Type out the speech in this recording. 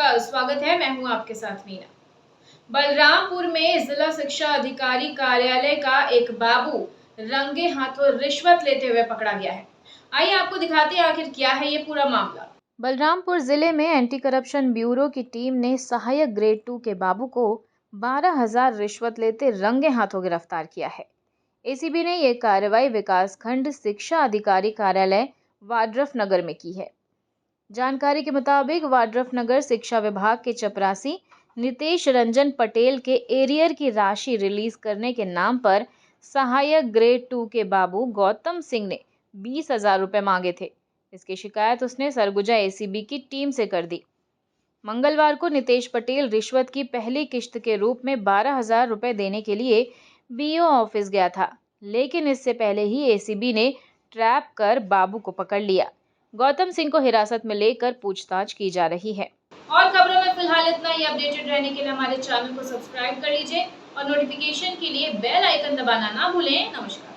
नमस्कार, स्वागत है। मैं हूं आपके साथ मीना। बलरामपुर में जिला शिक्षा अधिकारी कार्यालय का एक बाबू रंगे हाथों रिश्वत लेते हुए पकड़ा गया है। आइए आपको दिखाते हैं आखिर क्या है ये पूरा मामला। बलरामपुर जिले में एंटी करप्शन ब्यूरो की टीम ने सहायक ग्रेड 2 के बाबू को 12,000 रिश्वत लेते रंगे हाथों गिरफ्तार किया है। एसीबी ने यह कार्रवाई विकासखंड शिक्षा अधिकारी कार्यालय वाड्रफ नगर में की है। जानकारी के मुताबिक वाड्रफ नगर शिक्षा विभाग के चपरासी नितेश रंजन पटेल के एरियर की राशि रिलीज करने के नाम पर सहायक ग्रेड 2 के बाबू गौतम सिंह ने 20,000 रुपए मांगे थे। इसकी शिकायत उसने सरगुजा एसीबी की टीम से कर दी। मंगलवार को नितेश पटेल रिश्वत की पहली किश्त के रूप में 12,000 रुपए देने के लिए बीओ ऑफिस गया था, लेकिन इससे पहले ही एसीबी ने ट्रैप कर बाबू को पकड़ लिया। गौतम सिंह को हिरासत में लेकर पूछताछ की जा रही है। और खबरों में फिलहाल इतना ही। अपडेटेड रहने के लिए हमारे चैनल को सब्सक्राइब कर लीजिए और नोटिफिकेशन के लिए बेल आइकन दबाना ना भूलें। नमस्कार।